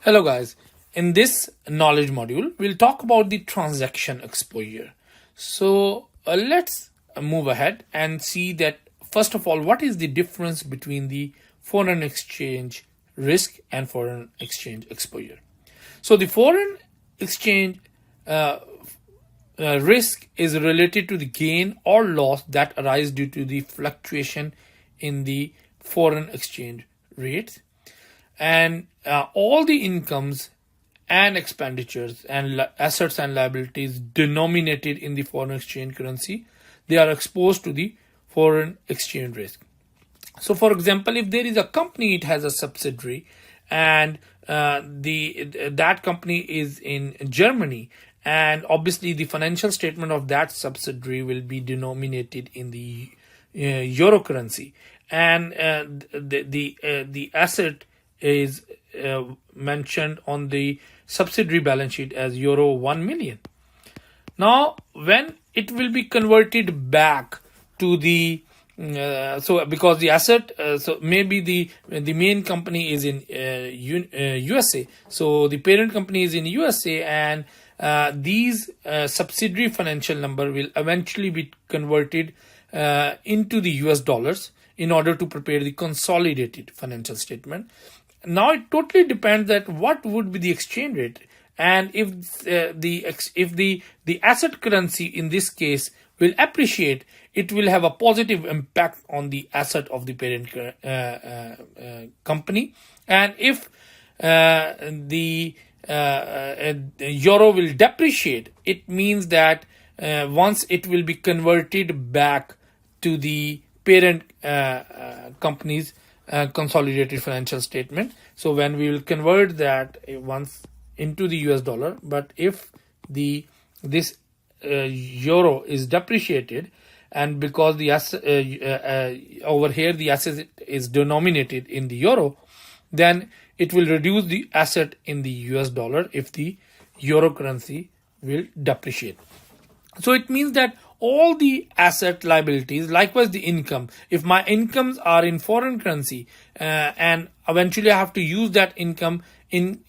Hello guys, in this knowledge module, we'll talk about the transaction exposure. So let's move ahead and see that first of all, what is the difference between the foreign exchange risk and foreign exchange exposure? So the foreign exchange risk is related to the gain or loss that arise due to the fluctuation in the foreign exchange rates, and all the incomes and expenditures and assets and liabilities denominated in the foreign exchange currency, they are exposed to the foreign exchange risk. So for example, if there is a company, it has a subsidiary, and that company is in Germany, and obviously the financial statement of that subsidiary will be denominated in the euro currency, and the asset is mentioned on the subsidiary balance sheet as euro 1 million. Now when it will be converted back to the so because the asset so maybe the main company is in USA, so the parent company is in USA, and these subsidiary financial number will eventually be converted into the US dollars in order to prepare the consolidated financial statement. Now it totally depends that what would be the exchange rate, and if the asset currency in this case will appreciate, it will have a positive impact on the asset of the parent company. And if the euro will depreciate, it means that once it will be converted back to the parent company's consolidated financial statement. So when we will convert that once into the US dollar, but if this euro is depreciated, and because the over here the asset is denominated in the euro, then it will reduce the asset in the US dollar if the euro currency will depreciate. So it means that all the asset liabilities, likewise the income, if my incomes are in foreign currency and eventually I have to use that income in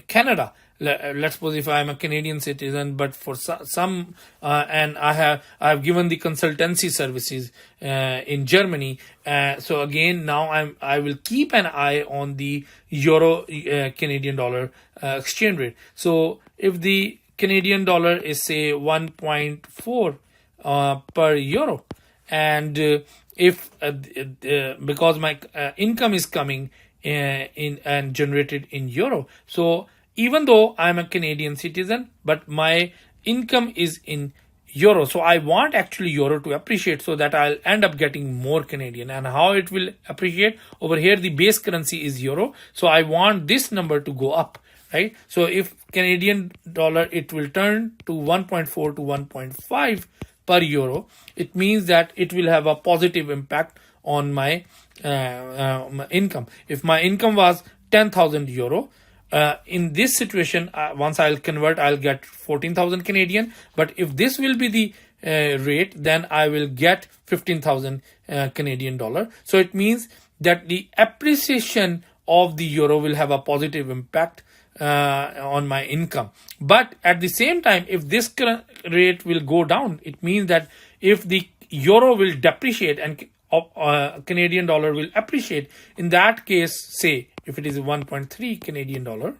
Canada. Let's suppose if I'm a Canadian citizen, but for some and I have given the consultancy services in Germany. So again, now I will keep an eye on the euro Canadian dollar exchange rate. So if the Canadian dollar is say 1.4 per euro, and if because my income is coming in and generated in euro, so even though I'm a Canadian citizen, but my income is in euro, so I want actually euro to appreciate so that I'll end up getting more Canadian. And how it will appreciate? Over here the base currency is euro, so I want this number to go up, right? So if Canadian dollar, it will turn to 1.4 to 1.5 per euro, it means that it will have a positive impact on my income. If my income was 10,000 euro, in this situation, once I'll convert, I'll get 14,000 Canadian. But if this will be the rate, then I will get 15,000 Canadian dollar. So it means that the appreciation of the euro will have a positive impact on my income. But at the same time, if this rate will go down, it means that if the euro will depreciate and Canadian dollar will appreciate, in that case, say if it is 1.3 Canadian dollar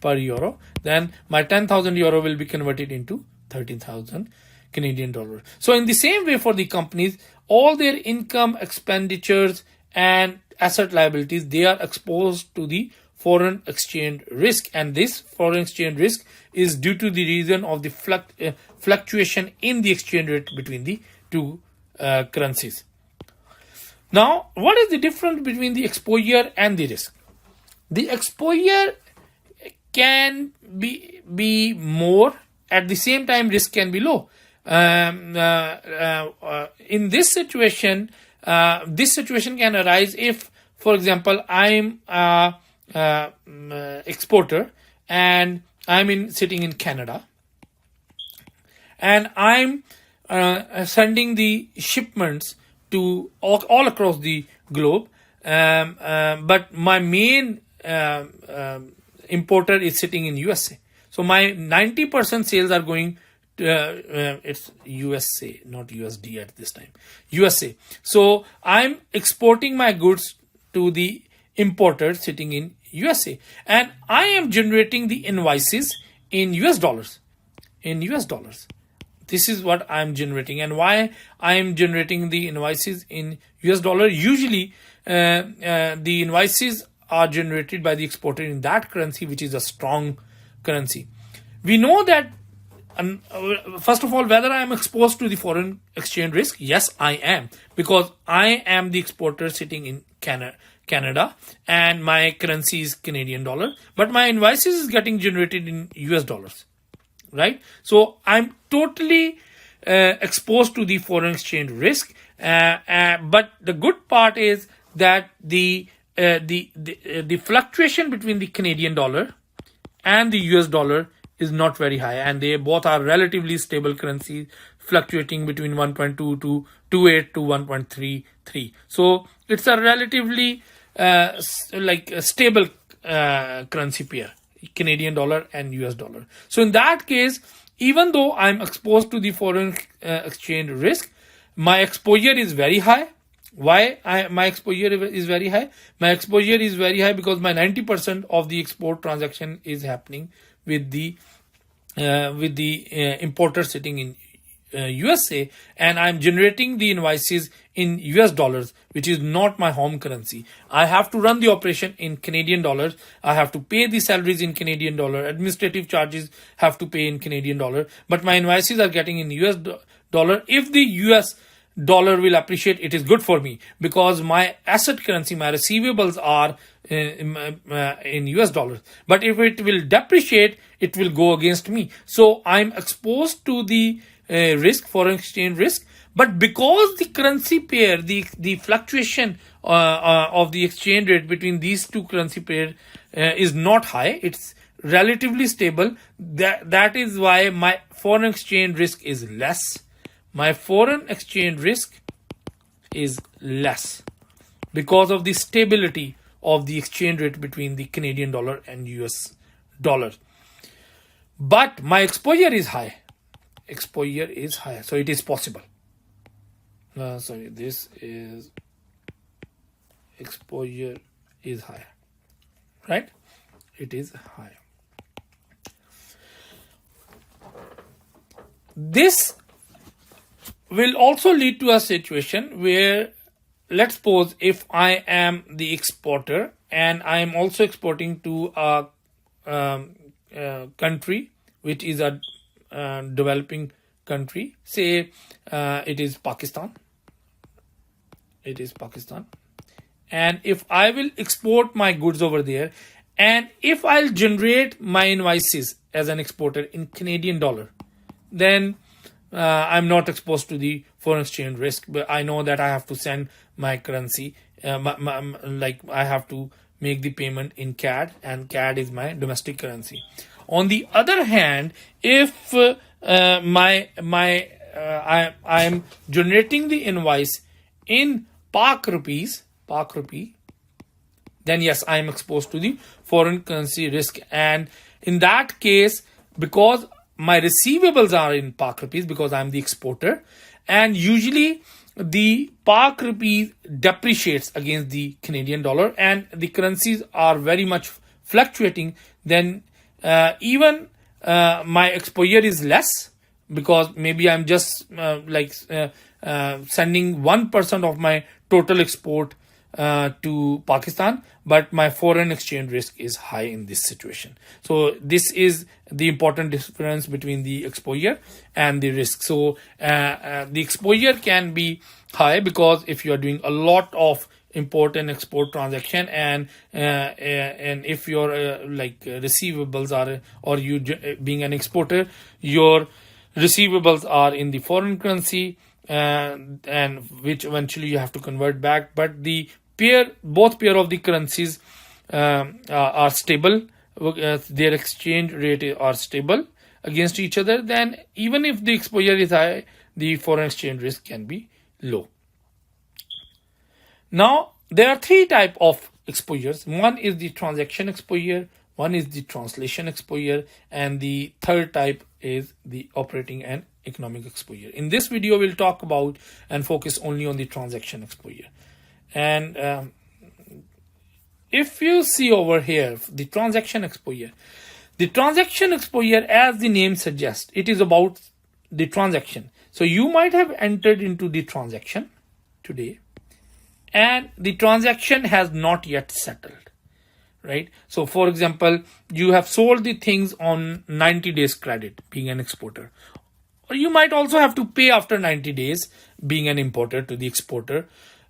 per euro, then my 10,000 euro will be converted into 13,000 Canadian dollar. So in the same way for the companies, all their income, expenditures and asset liabilities, they are exposed to the foreign exchange risk, and this foreign exchange risk is due to the reason of the fluctuation in the exchange rate between the two currencies. Now, what is the difference between the exposure and the risk? The exposure can be more, at the same time risk can be low. In this situation can arise if, for example, I'm a exporter and I'm sitting in Canada, and I'm sending the shipments to all across the globe. but my main importer is sitting in USA. So my 90% sales are going to, it's USA, not USD at this time, USA. So I'm exporting my goods to the importer sitting in USA, and I am generating the invoices in US dollars. This is what I'm generating. And why I'm generating the invoices in US dollar? Usually the invoices are generated by the exporter in that currency, which is a strong currency. We know that, first of all, whether I am exposed to the foreign exchange risk. Yes, I am, because I am the exporter sitting in Canada, and my currency is Canadian dollar, but my invoices is getting generated in US dollars, right? So I'm totally exposed to the foreign exchange risk. But the good part is that the fluctuation between the Canadian dollar and the US dollar is not very high, and they both are relatively stable currencies, fluctuating between 1.2 to 28 to 1.33. So it's a relatively like a stable currency pair, Canadian dollar and US dollar. So in that case, even though I'm exposed to the foreign exchange risk, my exposure is very high. Why my exposure is very high? My exposure is very high because my 90% of the export transaction is happening with the importer sitting in USA, and I'm generating the invoices in US dollars, which is not my home currency. I have to run the operation in Canadian dollars. I have to pay the salaries in Canadian dollar. Administrative charges have to pay in Canadian dollar, but my invoices are getting in US dollar. If the US dollar will appreciate, it is good for me, because my asset currency, my receivables are in US dollars. But if it will depreciate, it will go against me. So I'm exposed to the risk, foreign exchange risk. But because the currency pair, the fluctuation of the exchange rate between these two currency pair is not high, it's relatively stable. That is why my foreign exchange risk is less. My foreign exchange risk is less because of the stability of the exchange rate between the Canadian dollar and US dollar. But my exposure is high. Exposure is higher, so it is possible. Sorry, this is exposure is higher, right? It is higher. This will also lead to a situation where, let's suppose, if I am the exporter and I am also exporting to a country which is a developing country, say it is Pakistan. And if I will export my goods over there, and if I'll generate my invoices as an exporter in Canadian dollar, then I'm not exposed to the foreign exchange risk. But I know that I have to send my currency, like I have to make the payment in CAD, and CAD is my domestic currency. On the other hand, if I am generating the invoice in Pak rupee, then yes, I am exposed to the foreign currency risk. And in that case, because my receivables are in Pak rupees, because I am the exporter, and usually the Pak rupee depreciates against the Canadian dollar, and the currencies are very much fluctuating, then even my exposure is less, because maybe I'm just sending 1% of my total export to Pakistan, but my foreign exchange risk is high in this situation. So this is the important difference between the exposure and the risk. So the exposure can be high because if you are doing a lot of import and export transaction, and if your receivables are, or you being an exporter, your receivables are in the foreign currency, and which eventually you have to convert back. But the both pair of the currencies are stable, their exchange rate are stable against each other, then even if the exposure is high, the foreign exchange risk can be low. Now there are three types of exposures. One is the transaction exposure, one is the translation exposure, and the third type is the operating and economic exposure. In this video, we'll talk about and focus only on the transaction exposure. And if you see over here, the transaction exposure, as the name suggests, it is about the transaction. So you might have entered into the transaction today, and the transaction has not yet settled, right? So for example, you have sold the things on 90 days credit, being an exporter, or you might also have to pay after 90 days, being an importer, to the exporter.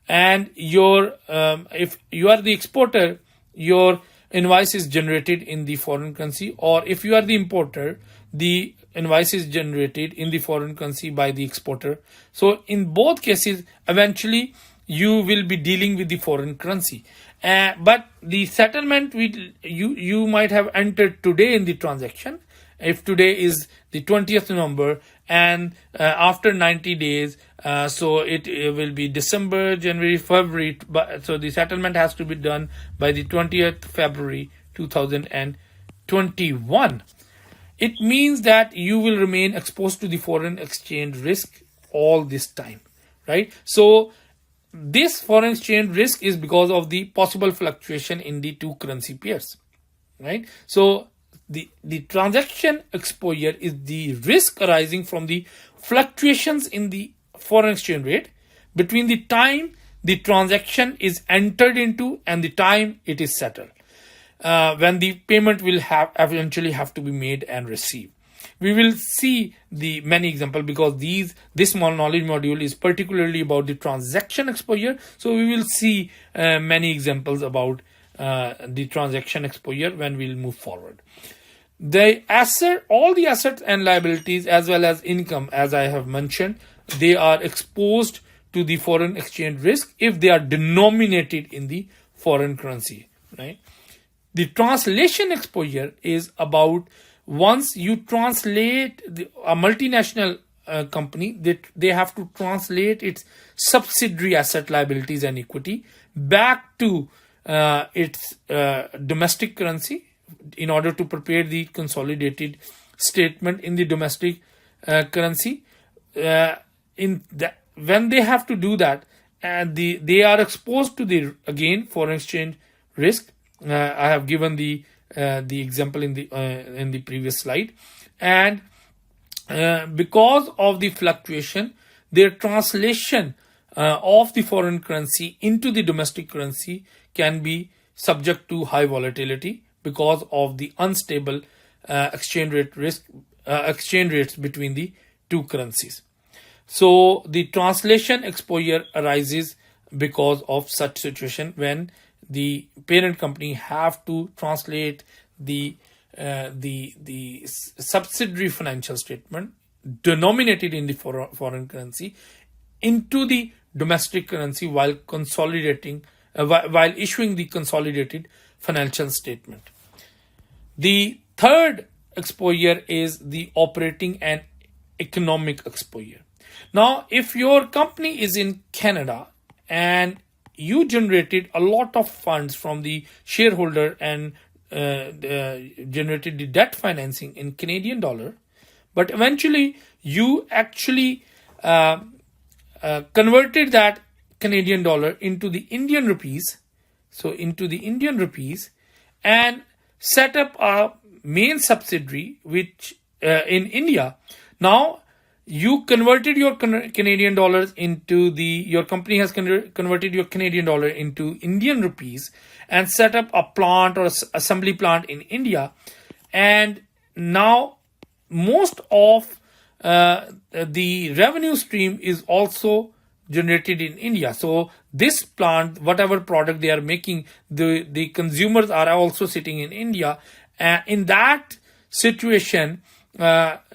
And your if you are the exporter, your invoice is generated in the foreign currency, or if you are the importer, the invoice is generated in the foreign currency by the exporter. So in both cases, eventually you will be dealing with the foreign currency. But the settlement, you might have entered today in the transaction. If today is the 20th November, and after 90 days, so it will be December, January, February. So the settlement has to be done by the 20th February 2021. It means that you will remain exposed to the foreign exchange risk all this time, right? So this foreign exchange risk is because of the possible fluctuation in the two currency pairs, right? So the transaction exposure is the risk arising from the fluctuations in the foreign exchange rate between the time the transaction is entered into and the time it is settled, when the payment will eventually have to be made and received. We will see the many examples, because this small knowledge module is particularly about the transaction exposure. So we will see many examples about the transaction exposure when we'll move forward. All the assets and liabilities, as well as income, as I have mentioned, they are exposed to the foreign exchange risk if they are denominated in the foreign currency, right? The translation exposure is about once you translate a multinational company, they have to translate its subsidiary asset, liabilities, and equity back to its domestic currency in order to prepare the consolidated statement in the domestic currency. When they have to do that, and they are exposed to the foreign exchange risk. I have given the example in the previous slide, and because of the fluctuation, their translation of the foreign currency into the domestic currency can be subject to high volatility because of the unstable exchange rates between the two currencies. So the translation exposure arises because of such situation when the parent company have to translate the subsidiary financial statement denominated in the foreign currency into the domestic currency while consolidating, while issuing the consolidated financial statement. The third exposure is the operating and economic exposure. Now, if your company is in Canada and you generated a lot of funds from the shareholder and generated the debt financing in Canadian dollar, but eventually you actually converted that Canadian dollar into the Indian rupees, and set up a main subsidiary which in India. Now you converted your Canadian dollars into your company has converted your Canadian dollar into Indian rupees and set up a plant or assembly plant in India. And now most of the revenue stream is also generated in India. So this plant, whatever product they are making, the consumers are also sitting in India. In that situation, there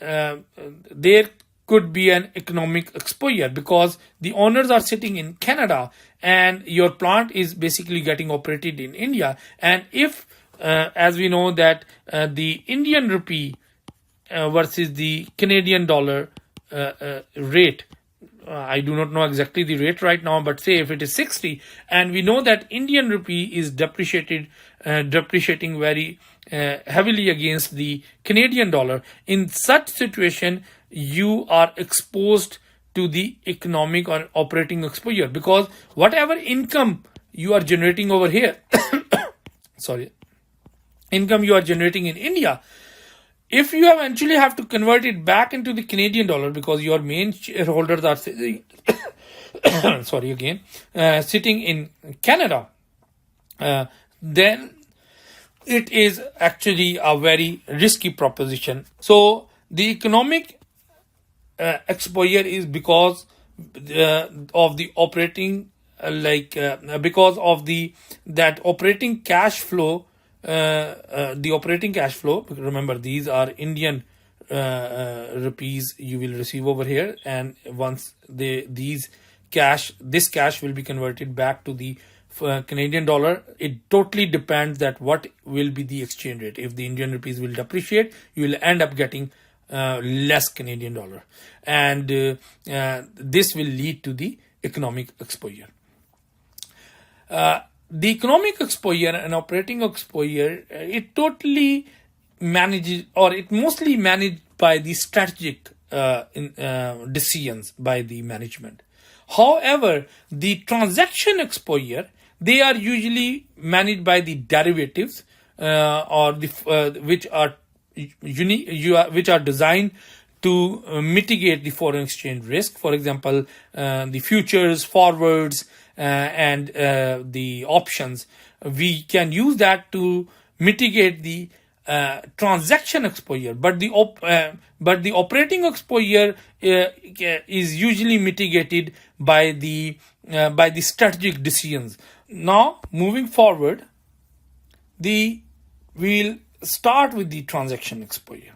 could be an economic exposure because the owners are sitting in Canada and your plant is basically getting operated in India. And if, as we know that the Indian rupee versus the Canadian dollar rate, I do not know exactly the rate right now, but say if it is 60, and we know that Indian rupee is depreciating very heavily against the Canadian dollar. In such situation, you are exposed to the economic or operating exposure, because whatever income you are generating over here, sorry, income you are generating in India, if you eventually have to convert it back into the Canadian dollar, because your main shareholders are sitting, sorry again, sitting in Canada, then it is actually a very risky proposition. So the economic exposure is because of the operating because of that operating cash flow. The operating cash flow, remember these are Indian rupees you will receive over here, and once this cash will be converted back to the Canadian dollar, it totally depends that what will be the exchange rate. If the Indian rupees will depreciate, you will end up getting less Canadian dollar, and this will lead to the economic exposure. The economic exposure and operating exposure, it totally manages, or it mostly managed by the strategic decisions by the management. However, the transaction exposure, they are usually managed by the derivatives or which are designed to mitigate the foreign exchange risk. For example, the futures, forwards, and the options. We can use that to mitigate the transaction exposure, but the operating exposure is usually mitigated by the strategic decisions. Now, moving forward, we'll start with the transaction exposure.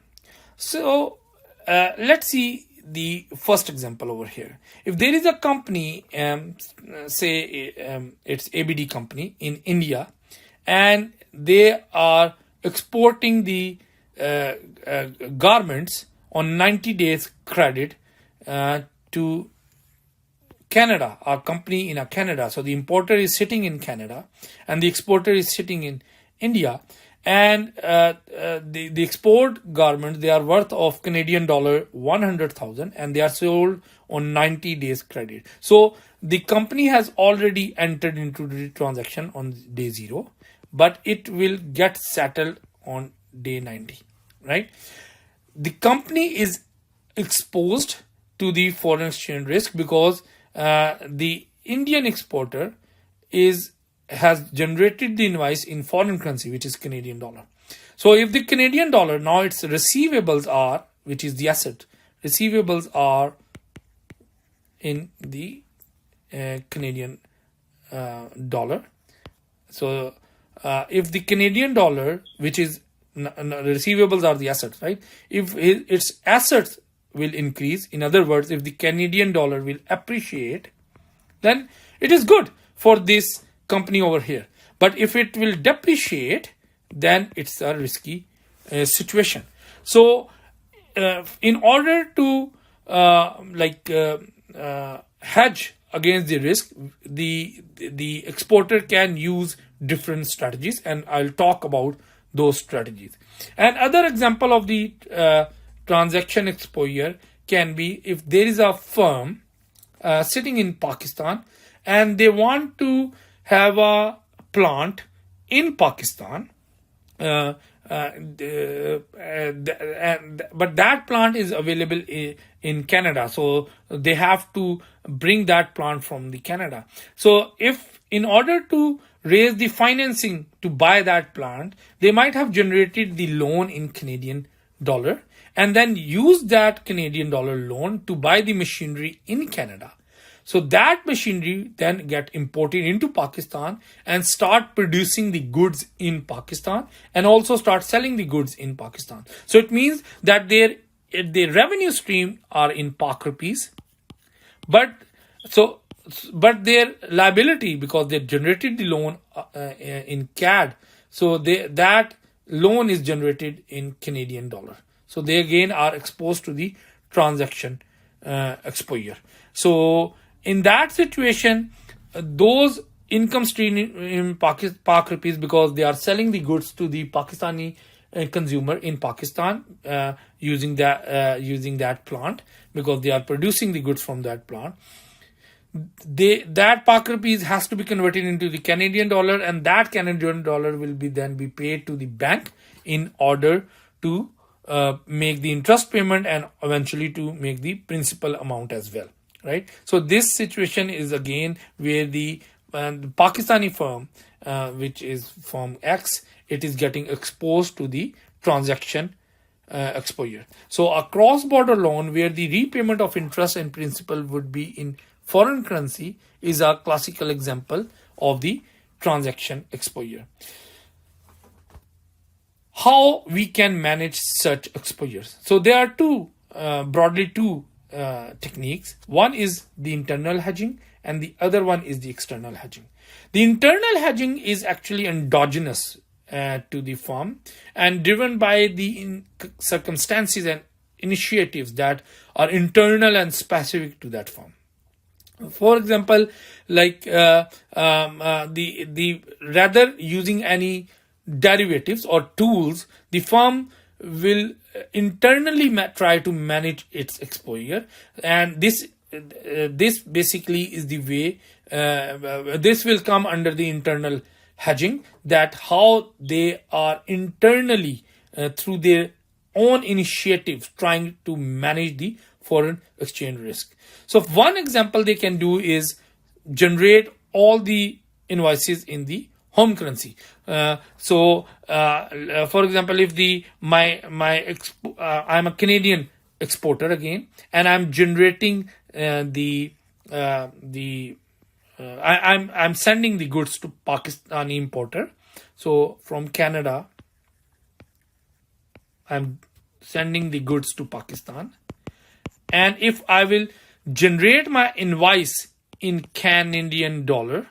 So let's see the first example over here. If there is a company, say it's ABD company in India, and they are exporting the garments on 90 days credit to Canada, our company in Canada. So the importer is sitting in Canada and the exporter is sitting in India, and the export garments, they are worth of Canadian dollar 100,000, and they are sold on 90 days credit. So the company has already entered into the transaction on day 0, but it will get settled on day 90, right? The company is exposed to the foreign exchange risk because the Indian exporter has generated the invoice in foreign currency, which is Canadian dollar. So if the Canadian dollar, now its receivables are, which is the asset, receivables are in the Canadian dollar. So if the Canadian dollar, which is receivables are the assets, right? If its assets will increase, in other words, if the Canadian dollar will appreciate, then it is good for this company over here. But if it will depreciate, then it's a risky situation. So in order to hedge against the risk, the exporter can use different strategies, and I'll talk about those strategies. And other example of the transaction exposure can be if there is a firm sitting in Pakistan and they want to have a plant in Pakistan, but that plant is available in Canada, so they have to bring that plant from the Canada. So if in order to raise the financing to buy that plant, they might have generated the loan in Canadian dollar and then use that Canadian dollar loan to buy the machinery in Canada. So that machinery then get imported into Pakistan and start producing the goods in Pakistan and also start selling the goods in Pakistan. So it means that their revenue stream are in Pak rupees, but their liability, because they generated the loan in CAD, so that loan is generated in Canadian dollar. So they again are exposed to the transaction exposure. So in that situation, those income stream in Pak rupees, because they are selling the goods to the Pakistani consumer in Pakistan using that plant, because they are producing the goods from that plant. That Pak rupees has to be converted into the Canadian dollar, and that Canadian dollar will then be paid to the bank in order to make the interest payment and eventually to make the principal amount as well, right? So this situation is again where the Pakistani firm, which is firm X, it is getting exposed to the transaction exposure. So a cross-border loan where the repayment of interest and principal would be in foreign currency is a classical example of the transaction exposure. How we can manage such exposures? So there are broadly two techniques. One is the internal hedging and the other one is the external hedging. The internal hedging is actually endogenous to the firm and driven by the circumstances and initiatives that are internal and specific to that firm. For example, like the rather using any derivatives or tools, the firm will internally try to manage its exposure, and this basically is the way this will come under the internal hedging, that how they are internally through their own initiatives trying to manage the foreign exchange risk. So one example they can do is generate all the invoices in the home currency. For example, if I'm a Canadian exporter again, and I'm generating I'm sending the goods to Pakistani importer. So from Canada, I'm sending the goods to Pakistan. And if I will generate my invoice in Canadian dollar,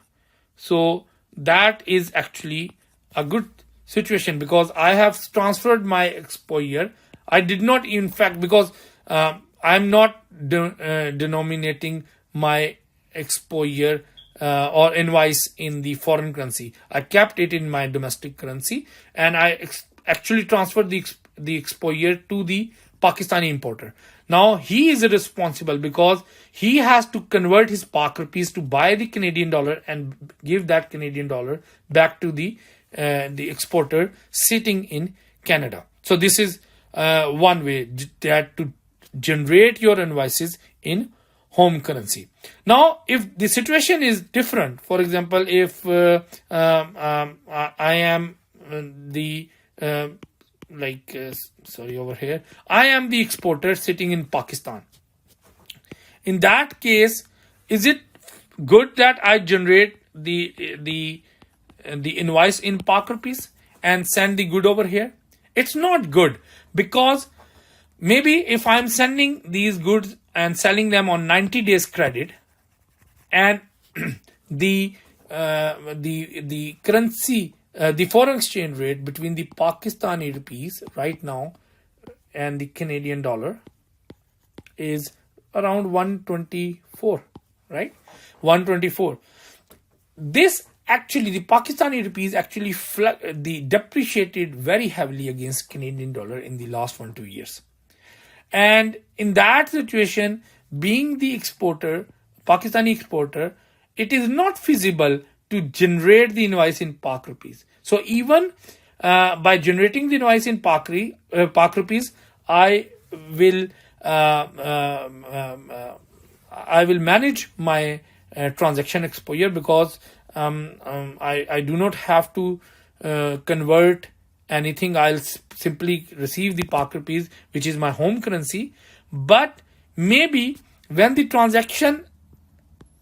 so that is actually a good situation, because I have transferred my exposure. I did not, in fact, because I'm not denominating my exposure or invoice in the foreign currency. I kept it in my domestic currency, and I actually transferred the exposure to the Pakistani importer. Now he is responsible because he has to convert his Pak rupees to buy the Canadian dollar and give that Canadian dollar back to the exporter sitting in Canada. So this is one way that to generate your invoices in home currency. Now, if the situation is different, for example, if I am over here, I am the exporter sitting in Pakistan. In that case, is it good that I generate the invoice in Pak rupees and send the good over here? It's not good, because maybe if I'm sending these goods and selling them on 90 days credit, and the currency, the foreign exchange rate between the Pakistani rupees right now and the Canadian dollar is around 124, right? 124. This actually, the Pakistani rupees actually depreciated very heavily against Canadian dollar in the last 1-2 years. And in that situation, being the exporter, Pakistani exporter, it is not feasible to generate the invoice in Pak rupees. So even by generating the invoice in Pak rupees, I will manage my transaction exposure, because I do not have to convert anything. I'll simply receive the Pak rupees, which is my home currency. But maybe when the transaction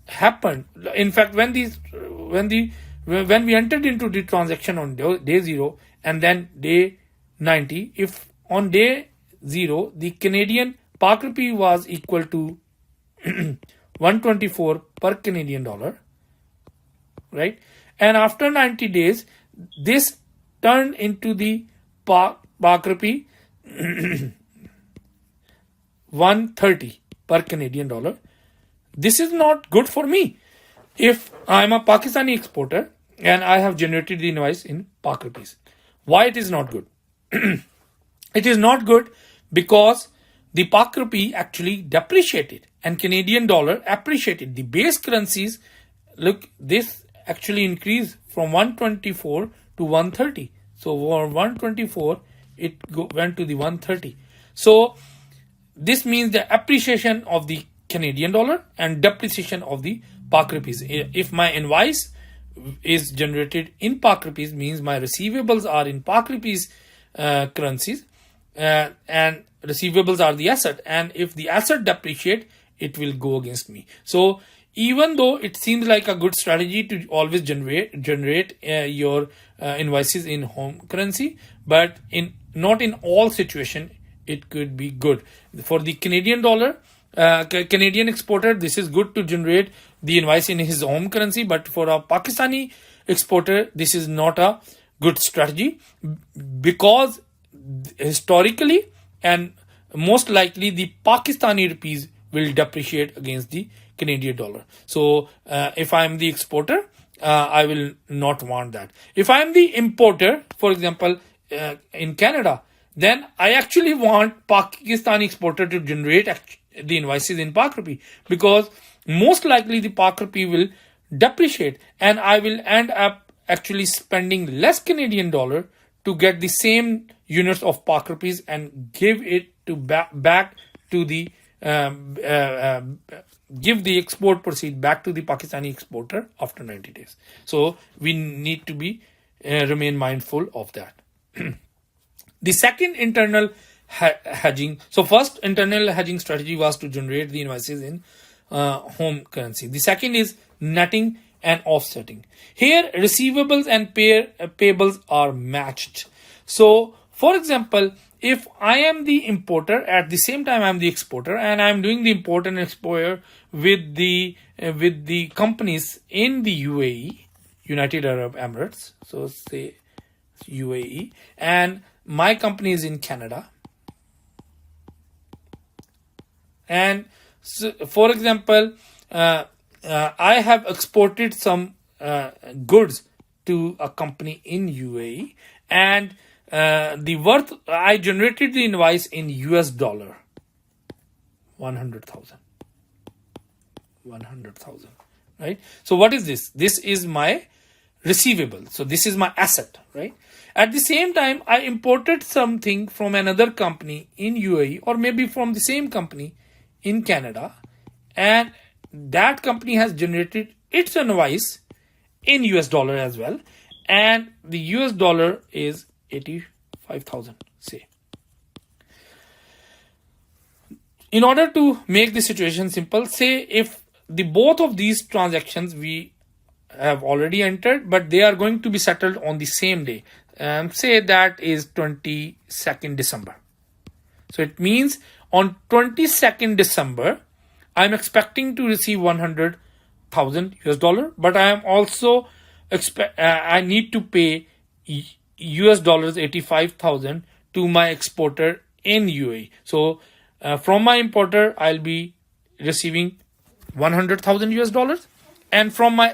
happened, in fact, when we entered into the transaction on day 0 and then day 90, if on day 0 the Canadian Pak rupee was equal to 124 per Canadian dollar, right? And after 90 days, this turned into the Pak rupee 130, per Canadian dollar. This is not good for me. If I'm a Pakistani exporter and I have generated the invoice in Pak rupees, why it is not good? It is not good because the Pak rupee actually depreciated and Canadian dollar appreciated. The base currencies, look, this actually increased from 124 to 130. So for 124, it went to the 130. So this means the appreciation of the Canadian dollar and depreciation of the Pak rupees. If my invoice is generated in Pak rupees, means my receivables are in Pak rupees currencies, and receivables are the asset. And if the asset depreciate, it will go against me. So even though it seems like a good strategy to always generate your invoices in home currency, but not in all situation it could be good. For the Canadian dollar, Canadian exporter, this is good to generate the invoice in his home currency, but for a Pakistani exporter, this is not a good strategy, because historically and most likely the Pakistani rupees will depreciate against the Canadian dollar. So if I am the exporter, I will not want that. If I am the importer, for example, in Canada, then I actually want Pakistani exporter to generate the invoices in Pak rupee, because most likely the Pak rupee will depreciate and I will end up actually spending less Canadian dollar to get the same units of Pak rupees and give it to back to the give the export proceed back to the Pakistani exporter after 90 days. So we need to be remain mindful of that. The second internal hedging. So first internal hedging strategy was to generate the invoices in home currency. The second is netting and offsetting. Here receivables and payables are matched. So for example, if I am the importer, at the same time I am the exporter, and I am doing the import and export with the companies in the UAE, United Arab Emirates, so say UAE, and my company is in Canada, and so, for example, I have exported some goods to a company in UAE, and the worth, I generated the invoice in US dollar, 100,000, right? So what is this? This is my receivable. So this is my asset, right? At the same time, I imported something from another company in UAE, or maybe from the same company in Canada, and that company has generated its invoice in US dollar as well, and the US dollar is 85,000, say. In order to make the situation simple, say if the both of these transactions we have already entered, but they are going to be settled on the same day. Say that is 22nd December. So it means on 22nd December, I'm expecting to receive 100,000 US dollar, but I am also I need to pay US dollars 85,000 to my exporter in UAE. So from my importer, I'll be receiving 100,000 US dollars, and from my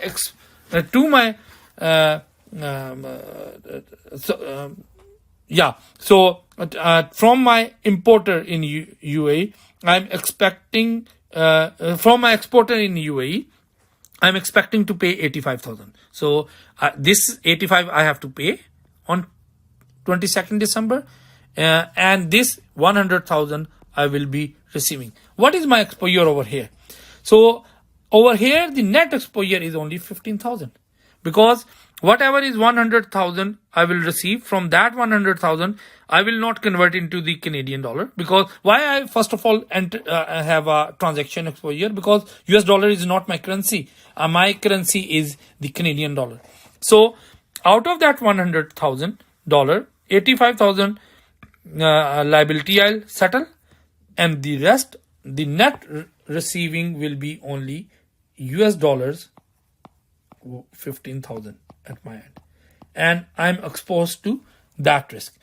from my importer in UAE, I'm expecting from my exporter in UAE, I'm expecting to pay 85,000. So this 85 I have to pay on 22nd December, and this 100,000 I will be receiving. What is my exposure over here? So over here, the net exposure is only 15,000, because whatever is 100,000 I will receive. From that 100,000, I will not convert into the Canadian dollar, because why I first of all have a transaction exposure, because US dollar is not my currency. My currency is the Canadian dollar. So out of that $100,000, 85,000 liability I'll settle, and the rest, the net receiving will be only US dollars 15,000 at my end, and I'm exposed to that risk.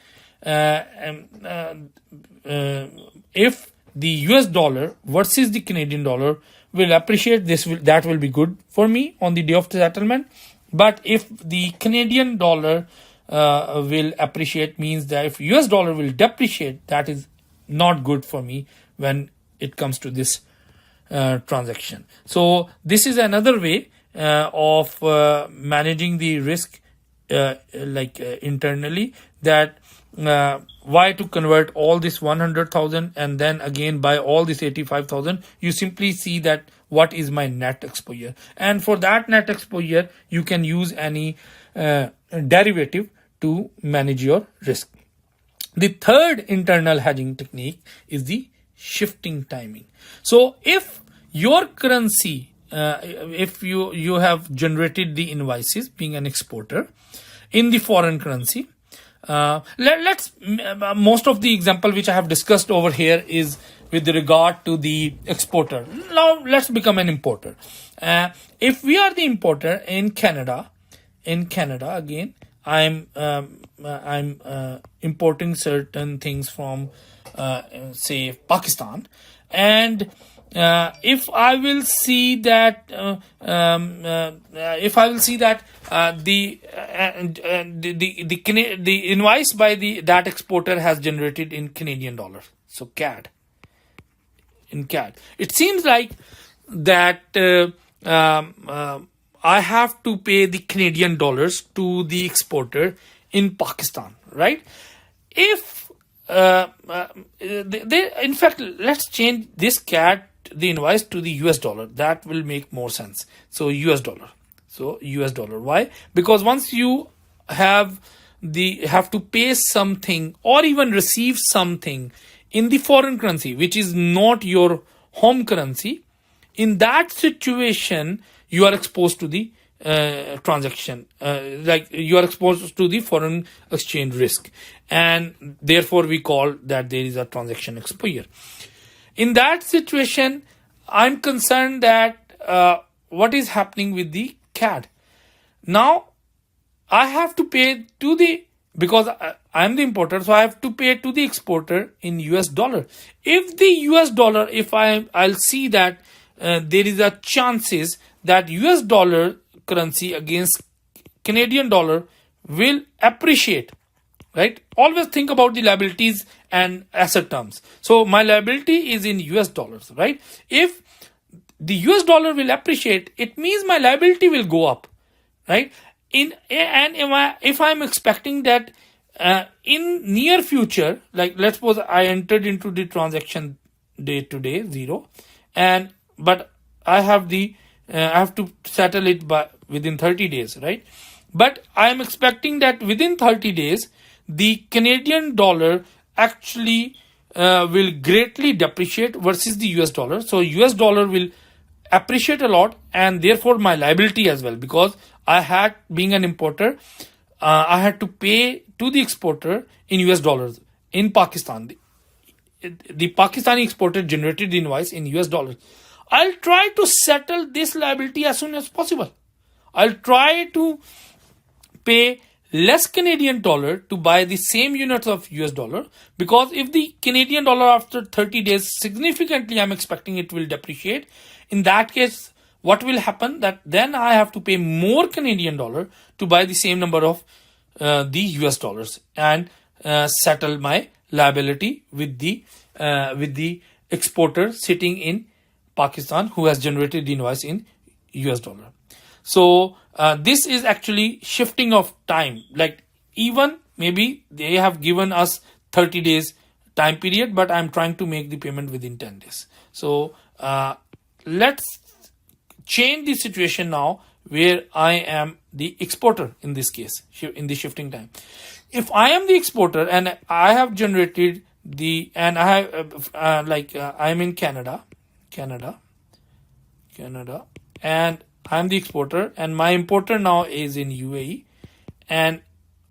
If the US dollar versus the Canadian dollar will appreciate, that will be good for me on the day of the settlement. But if the Canadian dollar will appreciate, means that if US dollar will depreciate, that is not good for me when it comes to this transaction. So this is another way of managing the risk internally, that why to convert all this 100,000 and then again buy all this 85,000. You simply see that what is my net exposure, and for that net exposure you can use any derivative to manage your risk. The third internal hedging technique is the shifting timing. So if your currency, if you have generated the invoices being an exporter in the foreign currency, let's most of the example which I have discussed over here is with regard to the exporter. Now let's become an importer. If we are the importer in Canada again, I'm importing certain things from say Pakistan, and if I will see that the invoice by that exporter has generated in Canadian dollar, so CAD, it seems like that I have to pay the Canadian dollars to the exporter in Pakistan, right? If in fact, let's change this CAD, the invoice, to the US dollar. That will make more sense. So US dollar. Why? Because once you have to pay something or even receive something in the foreign currency, which is not your home currency, in that situation you are exposed to the transaction, like you are exposed to the foreign exchange risk, and therefore we call that there is a transaction exposure. In that situation, I'm concerned that what is happening with the CAD. Now I have to pay to the, because I'm the importer, so I have to pay to the exporter in US dollar. If the US dollar, if I'll see that there is a chances that US dollar currency against Canadian dollar will appreciate, right? Always think about the liabilities and asset terms. So my liability is in US dollars, right? If the US dollar will appreciate, it means my liability will go up, right? If I'm expecting that in near future, like let's suppose I entered into the transaction day to day 0, but I have to settle it within 30 days, right? But I am expecting that within 30 days the Canadian dollar actually will greatly depreciate versus the US dollar. So US dollar will appreciate a lot, and therefore my liability as well, because I had, being an importer, I had to pay to the exporter in US dollars in Pakistan. The Pakistani exporter generated the invoice in US dollars. I'll try to settle this liability as soon as possible. I'll try to pay less Canadian dollar to buy the same units of US dollar, because if the Canadian dollar after 30 days significantly, I'm expecting it will depreciate. In that case, what will happen, that then I have to pay more Canadian dollar to buy the same number of the US dollars and settle my liability with the exporter sitting in Pakistan who has generated the invoice in US dollar. So this is actually shifting of time. Like even maybe they have given us 30 days time period, but I'm trying to make the payment within 10 days. So let's change the situation now where I am the exporter in this case, in the shifting time. If I am the exporter and I have generated and I have I'm in Canada, and I'm the exporter, and my importer now is in UAE, and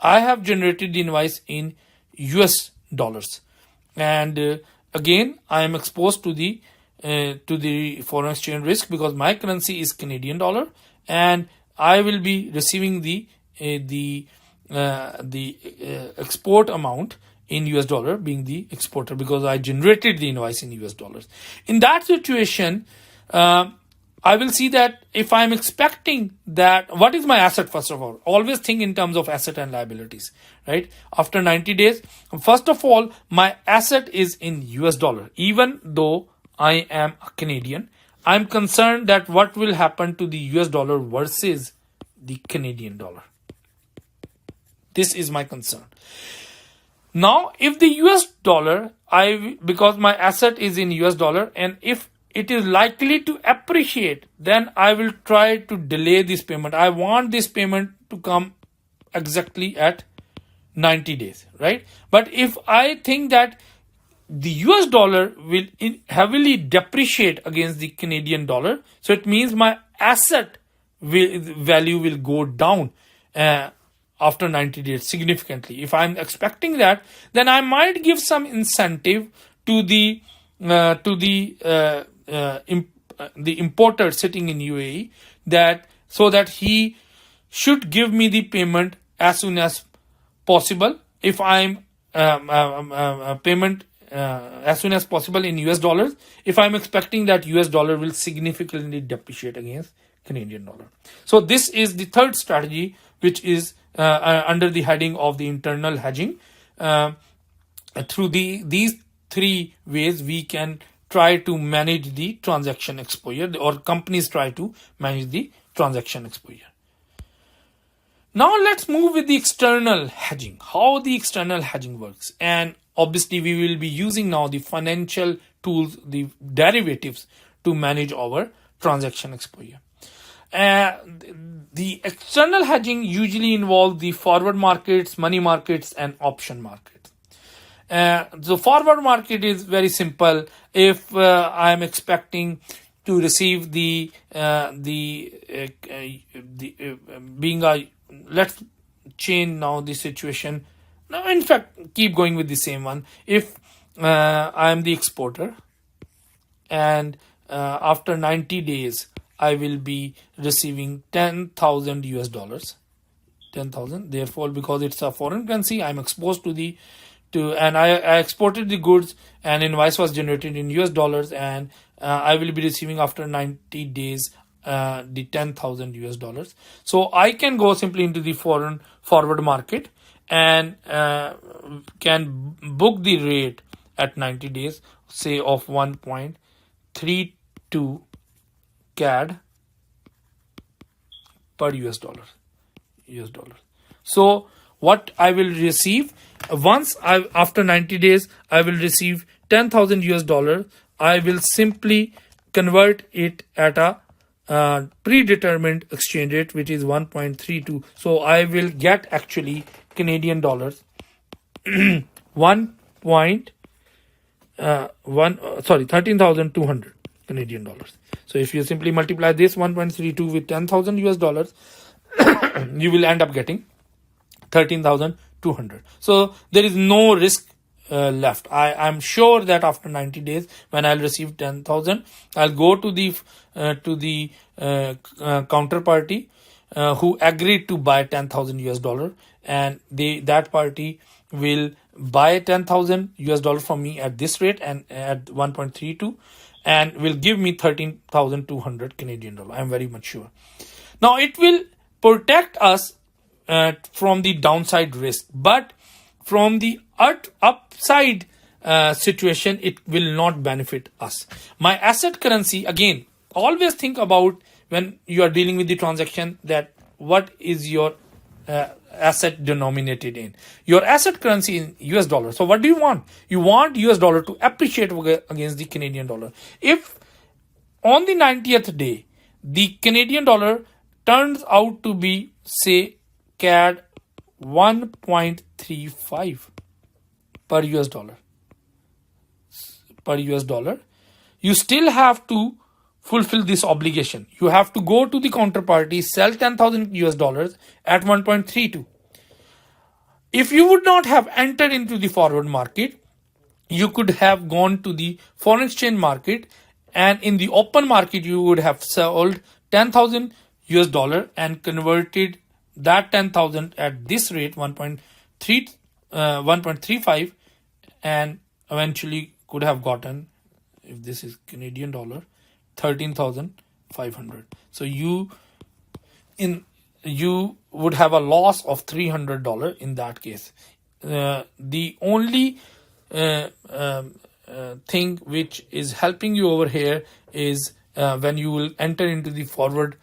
I have generated the invoice in US dollars, and again I am exposed to the foreign exchange risk because my currency is Canadian dollar, and I will be receiving the export amount in US dollar, being the exporter, because I generated the invoice in US dollars. In that situation, I will see that if I'm expecting that, what is my asset? First of all, always think in terms of asset and liabilities, right? After 90 days, first of all, my asset is in US dollar. Even though I am a Canadian, I'm concerned that what will happen to the US dollar versus the Canadian dollar. This is my concern. Now, if the US dollar, because my asset is in US dollar, and if it is likely to appreciate, then I will try to delay this payment. I want this payment to come exactly at 90 days, right? But if I think that the US dollar will heavily depreciate against the Canadian dollar, so it means my asset value will go down after 90 days significantly. If I'm expecting that, then I might give some incentive to the importer sitting in UAE, that so that he should give me the payment as soon as possible. If I'm payment as soon as possible in US dollars, if I'm expecting that US dollar will significantly depreciate against Canadian dollar. So this is the third strategy, which is under the heading of the internal hedging. Through these three ways, we can try to manage the transaction exposure, or companies try to manage the transaction exposure. Now let's move with the external hedging, how the external hedging works. And obviously we will be using now the financial tools, the derivatives, to manage our transaction exposure. The external hedging usually involves the forward markets, money markets, and option markets. The forward market is very simple. If I am expecting to receive let's change now the situation. Now, in fact, keep going with the same one. If I am the exporter, and after 90 days, I will be receiving 10,000 US dollars. 10,000. Therefore, because it's a foreign currency, I'm exposed and I exported the goods, and invoice was generated in US dollars, and I will be receiving after 90 days the 10,000 US dollars. So I can go simply into the forward market and can book the rate at 90 days, say of 1.32 CAD per US dollar. So what I will receive after 90 days, I will receive 10,000 US dollars. I will simply convert it at a predetermined exchange rate, which is 1.32. So I will get actually Canadian dollars 13,200 Canadian dollars. So if you simply multiply this 1.32 with 10,000 US dollars, you will end up getting 13,200. So there is no risk left. I'm sure that after 90 days, when I'll receive 10,000, I'll go to the counterparty who agreed to buy 10,000 US dollar, and that party will buy 10,000 US dollar from me at this rate and at 1.32, and will give me 13,200 Canadian dollar. I'm very much sure. Now it will protect us from the downside risk, but from the upside situation, it will not benefit us. My asset currency, again, always think about when you are dealing with the transaction, that what is your asset denominated in. Your asset currency in US dollar. So what do you want? You want US dollar to appreciate against the Canadian dollar. If on the 90th day, the Canadian dollar turns out to be, say, CAD 1.35 per US dollar, you still have to fulfill this obligation. You have to go to the counterparty, sell 10,000 US dollars at 1.32. If you would not have entered into the forward market, you could have gone to the foreign exchange market, and in the open market, you would have sold 10,000 US dollar and converted that 10,000 at this rate, 1.3 1.35, and eventually could have gotten, if this is Canadian dollar, 13,500. So you would have a loss of $300 in that case. The only thing which is helping you over here is when you will enter into the forward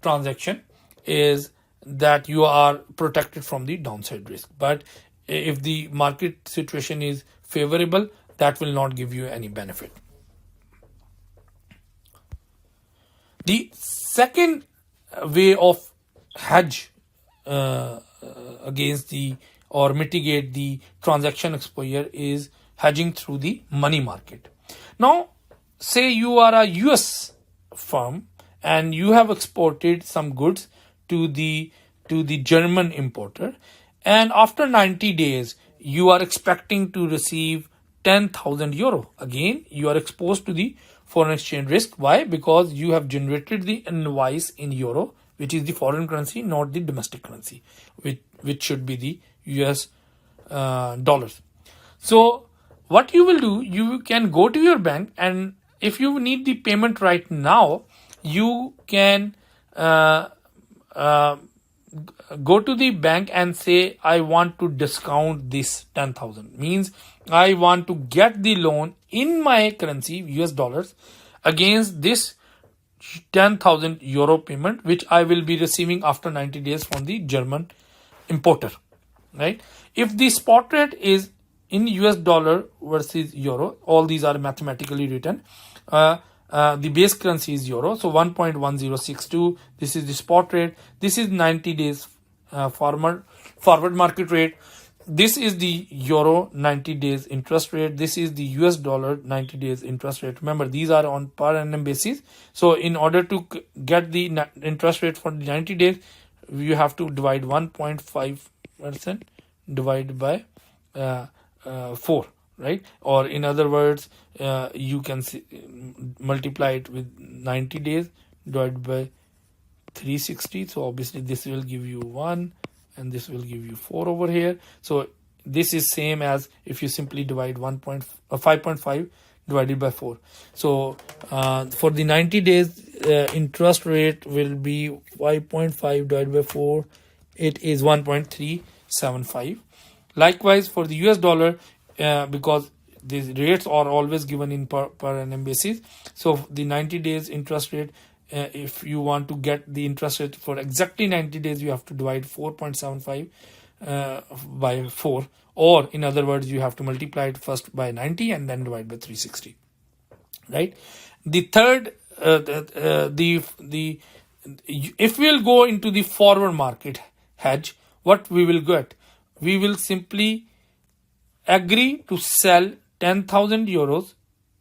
transaction, is that you are protected from the downside risk. But if the market situation is favorable, that will not give you any benefit. The second way of hedge against the or mitigate the transaction exposure is hedging through the money market. Now, say you are a US firm and you have exported some goods to the German importer, and after 90 days you are expecting to receive 10,000 euro. Again, you are exposed to the foreign exchange risk. Why? Because you have generated the invoice in euro, which is the foreign currency, not the domestic currency, which should be the US dollars. So what you will do, you can go to your bank, and if you need the payment right now, you can go to the bank and say, I want to discount this 10,000. Means I want to get the loan in my currency, US dollars, against this 10,000 euro payment, which I will be receiving after 90 days from the German importer, right? If the spot rate is in US dollar versus euro, all these are mathematically written. The base currency is euro, so 1.1062. This is the spot rate. This is 90 days forward market rate. This is the euro 90 days interest rate. This is the US dollar 90 days interest rate. Remember, these are on per annum basis. So in order to get the interest rate for the 90 days, you have to divide 1.5% divided by 4, right? Or in other words, you can multiply it with 90 days divided by 360. So obviously this will give you 1 and this will give you 4 over here. So this is same as if you simply divide 5.5 divided by 4. So for the 90 days interest rate will be 5.5 divided by 4. It is 1.375. Likewise for the US dollar, because these rates are always given in per annum basis. So the 90 days interest rate, if you want to get the interest rate for exactly 90 days, you have to divide 4.75 by 4, or in other words, you have to multiply it first by 90 and then divide by 360, right? The third, if we'll go into the forward market hedge, what we will get? We will simply agree to sell 10,000 euros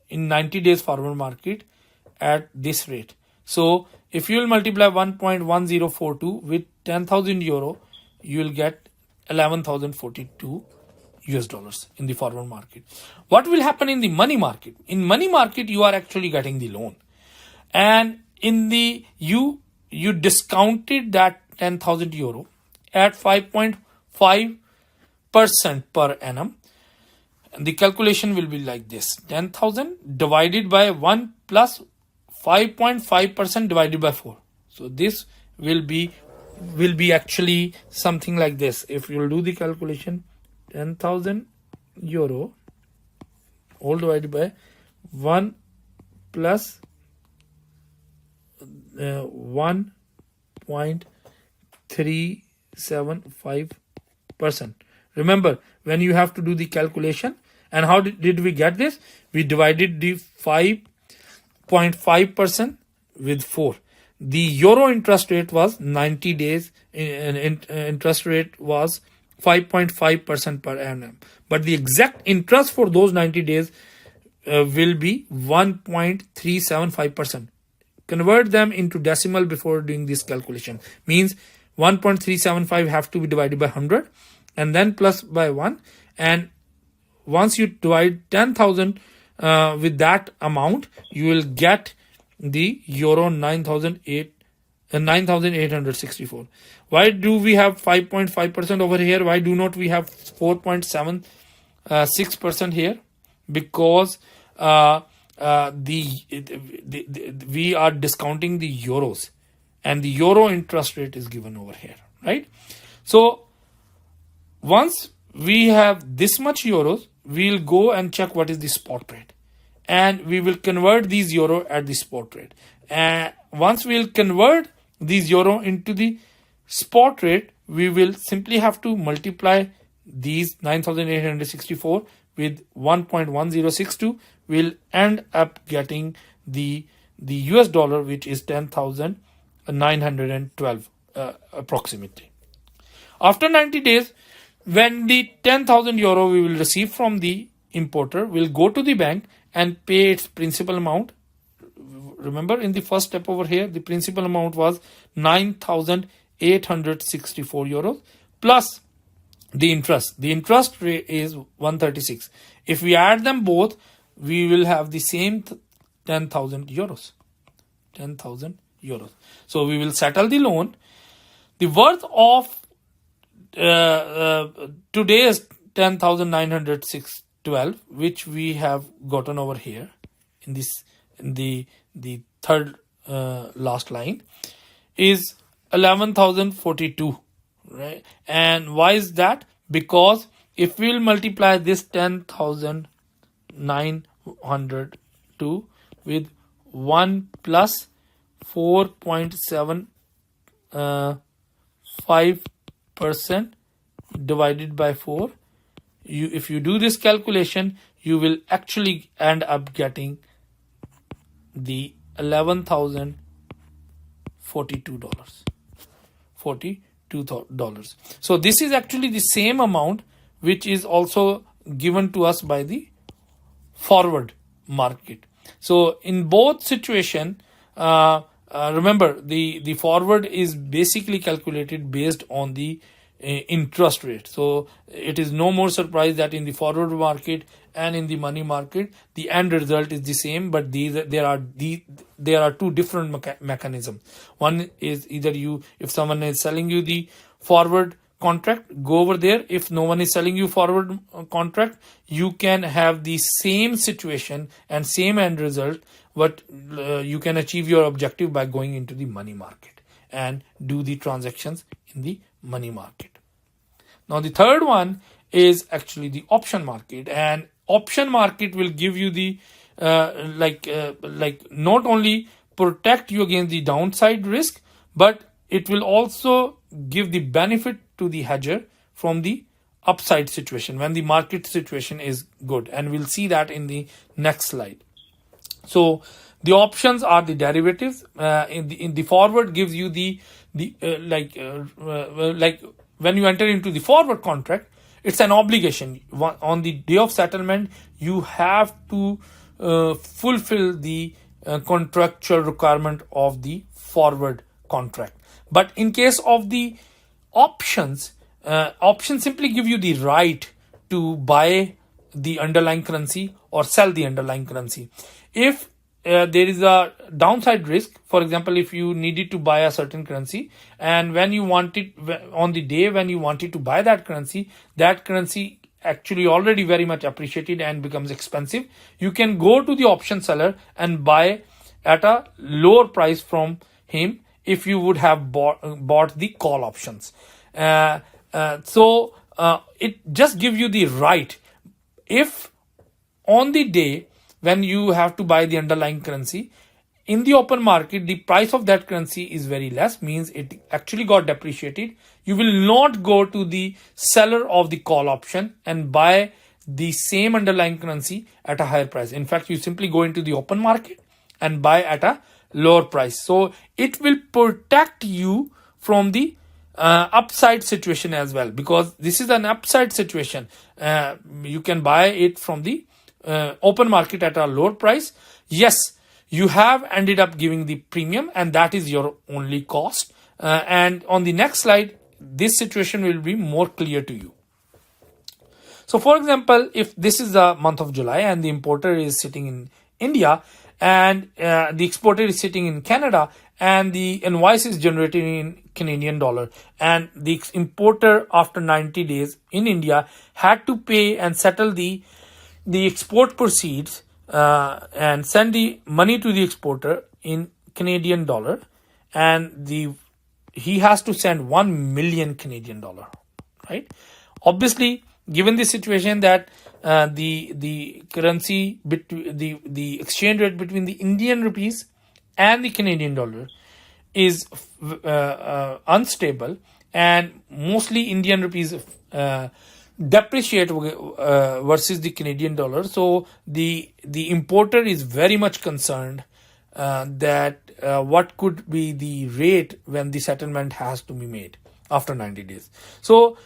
in 90 days forward market at this rate. So if you will multiply 1.1042 with 10,000 euro, you will get 11,042 US dollars in the forward market. What will happen in the money market? In money market, you are actually getting the loan, and in the you discounted that 10,000 euro at 5.5% per annum. And the calculation will be like this: 10,000 divided by 1 plus 5.5% divided by 4. So this will be actually something like this. If you will do the calculation, 10,000 euro all divided by 1 plus 1.375%. Remember, when you have to do the calculation, and how did we get this? We divided the 5.5% with 4. The euro interest rate was 90 days, interest rate was 5.5% per annum. But the exact interest for those 90 days will be 1.375%. Convert them into decimal before doing this calculation. Means 1.375 have to be divided by 100 and then plus by 1. And once you divide 10,000 with that amount, you will get the euro 9,800 9,864. Why do we have 5.5% over here? Why do not we have 4.76% here? Because we are discounting the euros, and the euro interest rate is given over here, right? So once we have this much euros, we'll go and check what is the spot rate, and we will convert these euro at the spot rate. And once we'll convert these euro into the spot rate, we will simply have to multiply these 9,864 with 1.1062. We'll end up getting the US dollar, which is 10,912 approximately. After 90 days, when the 10,000 euro we will receive from the importer, will go to the bank and pay its principal amount. Remember, in the first step over here, the principal amount was 9,864 euros plus the interest. The interest rate is 136. If we add them both, we will have the same 10,000 euros. 10,000 euros. So we will settle the loan. The worth of today is 10,912, which we have gotten over here in this, in the third last line, is 11,042, right? And why is that? Because if we'll multiply this 10,902 with 1 plus 4.75% divided by 4, if you do this calculation, you will actually end up getting the $11,042. So this is actually the same amount which is also given to us by the forward market. So in both situation, remember the forward is basically calculated based on the interest rate. So it is no more surprise that in the forward market and in the money market, the end result is the same, but there are two different mechanisms. One is either if someone is selling you the forward contract, go over there. If no one is selling you forward contract, you can have the same situation and same end result, but you can achieve your objective by going into the money market and do the transactions in the money market. Now the third one is actually the option market, and option market will give you the not only protect you against the downside risk, but it will also give the benefit to the hedger from the upside situation when the market situation is good, and we'll see that in the next slide. So the options are the derivatives. In the forward gives you when you enter into the forward contract, it's an obligation. On the day of settlement, you have to fulfill the contractual requirement of the forward contract. But in case of the options, options simply give you the right to buy the underlying currency or sell the underlying currency. If there is a downside risk, for example, if you needed to buy a certain currency, and when you wanted, on the day when you wanted to buy that currency actually already very much appreciated and becomes expensive, you can go to the option seller and buy at a lower price from him if you would have bought the call options. So it just gives you the right. If on the day when you have to buy the underlying currency in the open market, the price of that currency is very less, means it actually got depreciated, you will not go to the seller of the call option and buy the same underlying currency at a higher price. In fact, you simply go into the open market and buy at a lower price. So it will protect you from the upside situation as well, because this is an upside situation. You can buy it from the open market at a lower price. Yes, you have ended up giving the premium, and that is your only cost. And on the next slide, this situation will be more clear to you. So for example, if this is the month of July and the importer is sitting in India, and the exporter is sitting in Canada, and the invoice is generated in Canadian dollar, and the importer after 90 days in India had to pay and settle the export proceeds and send the money to the exporter in Canadian dollar, and he has to send 1 million Canadian dollar, right? Obviously, given the situation that the currency between the exchange rate between the Indian rupees and the Canadian dollar is unstable, and mostly Indian rupees depreciate versus the Canadian dollar. So the importer is very much concerned that what could be the rate when the settlement has to be made after 90 days. So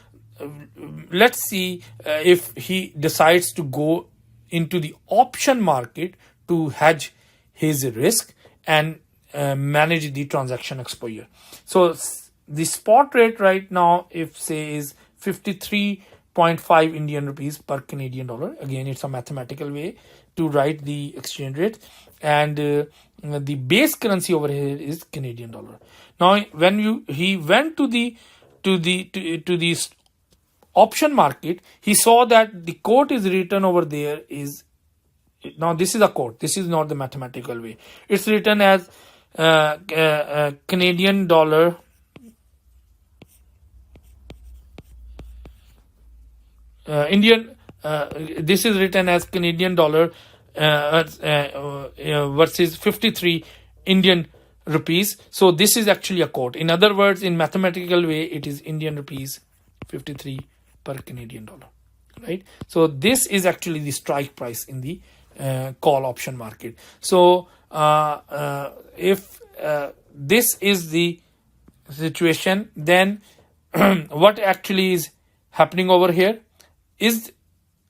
let's see if he decides to go into the option market to hedge his risk and manage the transaction exposure. So the spot rate right now, if say, is 53.5 Indian rupees per Canadian dollar. Again, it's a mathematical way to write the exchange rate, and the base currency over here is Canadian dollar. Now, when he went to the option market, he saw that the quote is written over there is, now this is a quote, this is not the mathematical way. It's written as Canadian dollar this is written as Canadian dollar versus 53 Indian rupees. So this is actually a quote. In other words, in mathematical way, it is Indian rupees 53 per Canadian dollar, right? So this is actually the strike price in the call option market. So if this is the situation, then what actually is happening over here is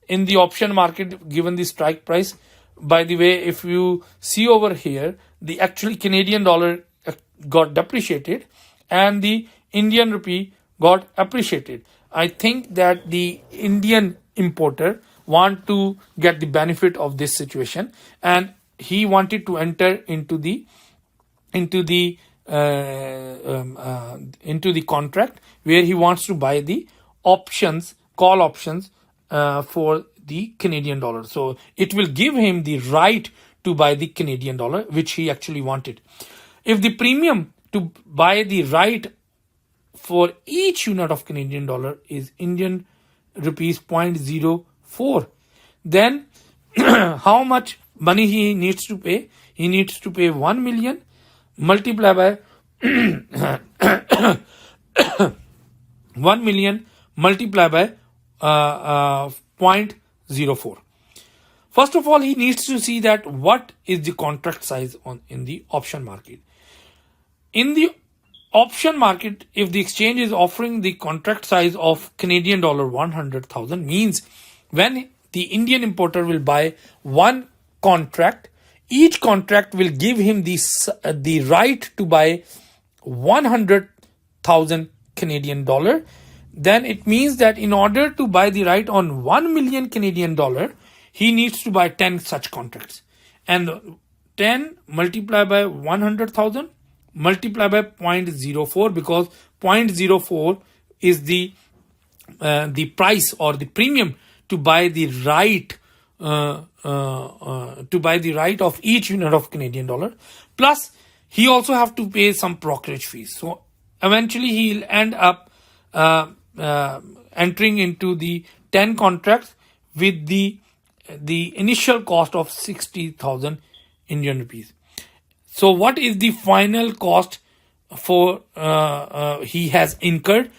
in the option market, given the strike price. By the way, if you see over here, the actually Canadian dollar got depreciated and the Indian rupee got appreciated. I think that the Indian importer want to get the benefit of this situation, and he wanted to enter into the contract where he wants to buy the options, call options for the Canadian dollar. So it will give him the right to buy the Canadian dollar, which he actually wanted. If the premium to buy the right for each unit of Canadian dollar is Indian rupees 0.04, then how much money he needs to pay? He needs to pay 1 million multiplied by 1 million multiplied by 0.04. First of all, he needs to see that what is the contract size in the option market. In the option market, if the exchange is offering the contract size of Canadian dollar 100,000, means when the Indian importer will buy one contract, each contract will give him the right to buy 100,000 Canadian dollar. Then it means that in order to buy the right on 1 million Canadian dollar, he needs to buy 10 such contracts. And 10 multiplied by 100,000 multiplied by 0.04, because 0.04 is the price or the premium to buy the right of each unit of Canadian dollar. Plus, he also have to pay some brokerage fees. So eventually, he'll end up entering into the 10 contracts with the initial cost of 60,000 Indian rupees. So what is the final cost for he has incurred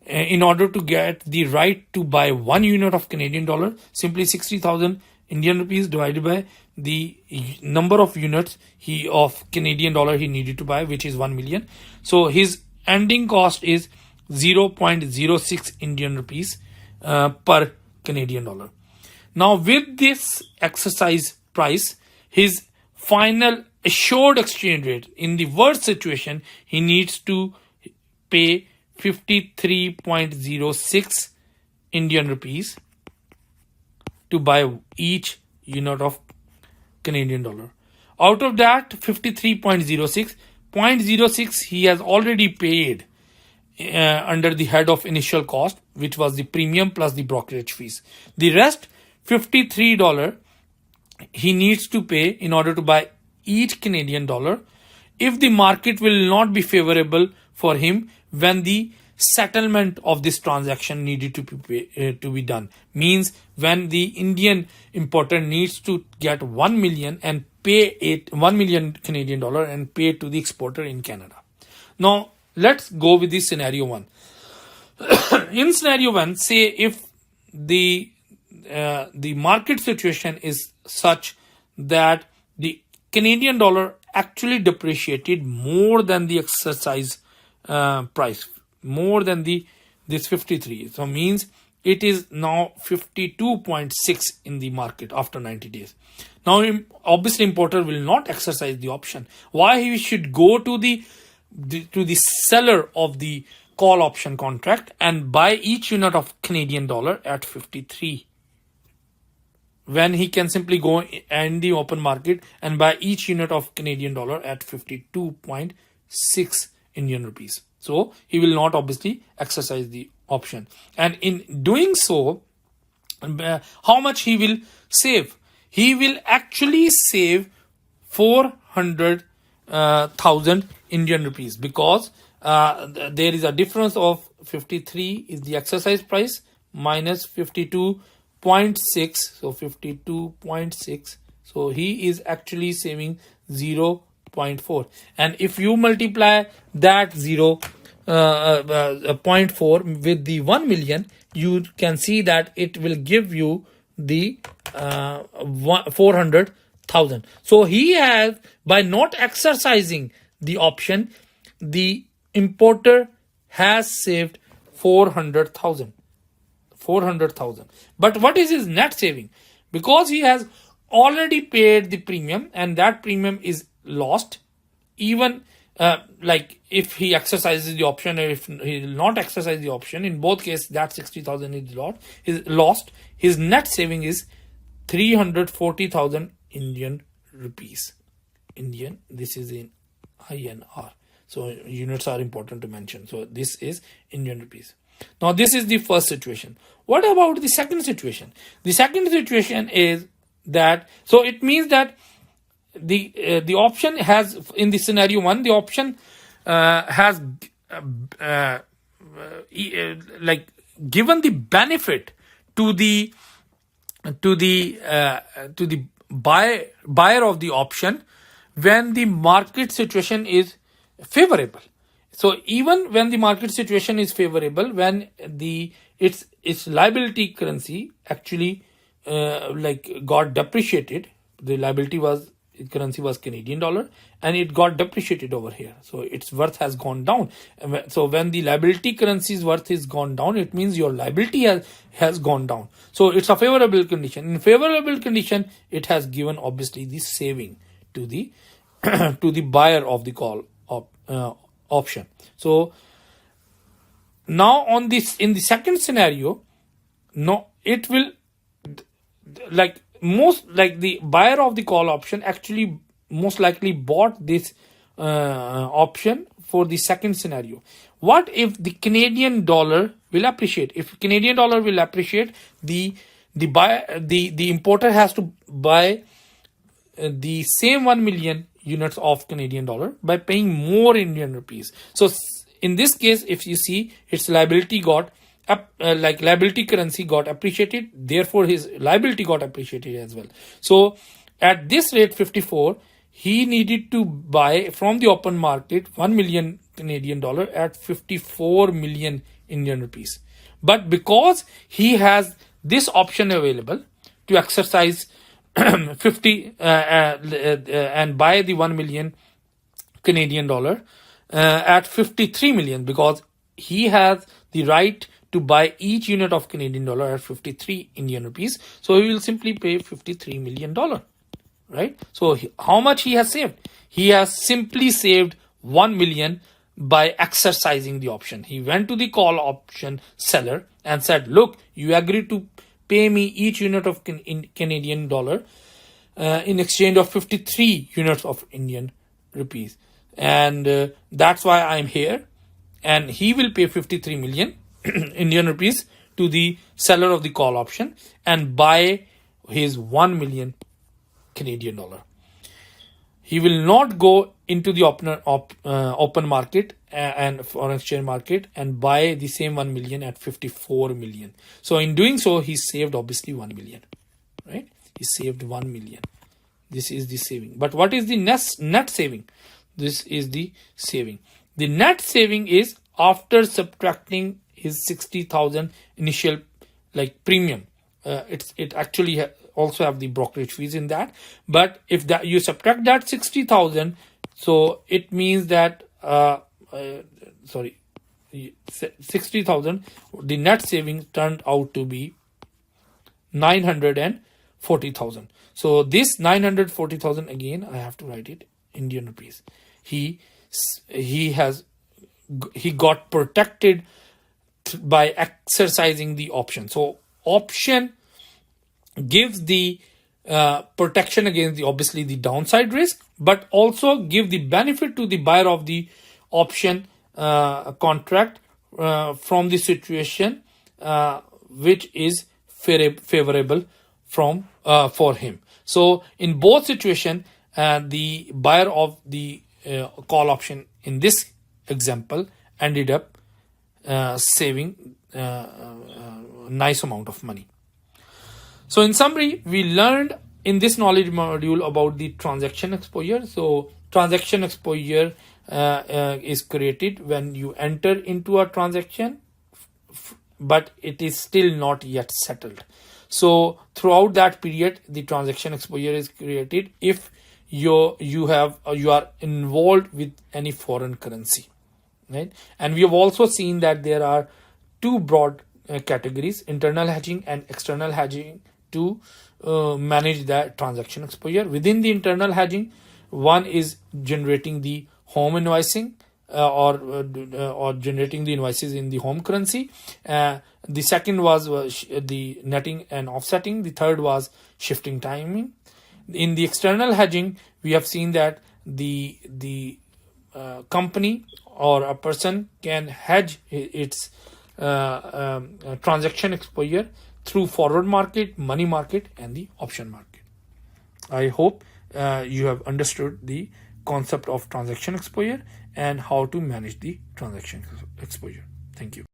in order to get the right to buy 1 unit of Canadian dollar? Simply 60,000 Indian rupees divided by the number of units of Canadian dollar he needed to buy, which is 1 million. So his ending cost is 0.06 Indian rupees per Canadian dollar. Now, with this exercise price, his final assured exchange rate, in the worst situation, he needs to pay 53.06 Indian rupees to buy each unit of Canadian dollar. Out of that 53.06, 0.06 he has already paid under the head of initial cost, which was the premium plus the brokerage fees. The rest $53 he needs to pay in order to buy each Canadian dollar if the market will not be favorable for him when the settlement of this transaction needed to be done. Means when the Indian importer needs to get 1 million and pay it 1 million Canadian dollar and pay it to the exporter in Canada. Now let's go with the scenario 1. In scenario 1, say if the market situation is such that the Canadian dollar actually depreciated more than the exercise price, more than this 53. So means it is now 52.6 in the market after 90 days. Now obviously importer will not exercise the option. Why he should go to the seller of the call option contract and buy each unit of Canadian dollar at 53, when he can simply go in the open market and buy each unit of Canadian dollar at 52.6 Indian rupees. So he will not obviously exercise the option, and in doing so, how much he will save? He will actually save 400,000 Indian rupees, because there is a difference of 53 is the exercise price minus 52.6, so 52.6, so he is actually saving 0.4, and if you multiply that 0.4 with the 1 million, you can see that it will give you the 400,000. So he has, by not exercising the option, the importer has saved 400,000. But what is his net saving? Because he has already paid the premium and that premium is lost, even like if he exercises the option or if he will not exercise the option, in both cases that 60,000 is lost. His net saving is 340,000 Indian rupees. This is in INR. So units are important to mention. So this is Indian rupees. Now this is the first situation. What about the second situation? The second situation is that, so it means that the option has, in the scenario 1, the option has like given the benefit to the buyer of the option when the market situation is favorable. So even when the market situation is favorable, when its liability currency actually got depreciated, the currency was Canadian dollar, and it got depreciated over here, so its worth has gone down. So when the liability currency's worth is gone down, it means your liability has gone down. So it's a favorable condition. In favorable condition, it has given obviously the saving to the to the buyer of the call option. So now on this, in the second scenario, no, it will the buyer of the call option actually most likely bought this option for the second scenario. What if the Canadian dollar will appreciate? If Canadian dollar will appreciate, the importer has to buy the same 1 million units of Canadian dollar by paying more Indian rupees. So in this case, if you see, its liability got liability currency got appreciated, therefore his liability got appreciated as well. So at this rate 54, he needed to buy from the open market 1 million Canadian dollar at 54 million Indian rupees. But because he has this option available to exercise 50 and buy the 1 million Canadian dollar at 53 million, because he has the right to buy each unit of Canadian dollar at 53 Indian rupees. So he will simply pay $53 million, right? So how much he has saved? He has simply saved 1 million by exercising the option. He went to the call option seller and said, look, you agreed to pay me each unit of Canadian dollar in exchange of 53 units of Indian rupees. And that's why I'm here. And he will pay 53 million Indian rupees to the seller of the call option and buy his 1 million Canadian dollar. He will not go into the open market and foreign exchange market and buy the same 1 million at 54 million. So in doing so, he saved obviously 1 million, right? He saved 1 million. This is the saving. But what is the net saving? This is the saving. The net saving is after subtracting his 60,000 initial premium. It actually also have the brokerage fees in that. But if that you subtract that 60,000, so it means that 60,000, the net saving turned out to be 940,000. So this 940,000, again I have to write it Indian rupees. He got protected by exercising the option. So option gives the protection against obviously the downside risk, but also give the benefit to the buyer of the option contract from the situation which is favorable for him. So in both situations, the buyer of the call option in this example ended up saving a nice amount of money. So in summary, we learned in this knowledge module about the transaction exposure. So transaction exposure is created when you enter into a transaction, but it is still not yet settled. So throughout that period, the transaction exposure is created if you are involved with any foreign currency, right? And we have also seen that there are two broad categories: internal hedging and external hedging, to manage that transaction exposure. Within the internal hedging, one is generating the home invoicing or generating the invoices in the home currency. The second was the netting and offsetting. The third was shifting timing. In the external hedging, we have seen that the company or a person can hedge its transaction exposure through forward market, money market, and the option market. I hope you have understood the concept of transaction exposure and how to manage the transaction exposure. Thank you.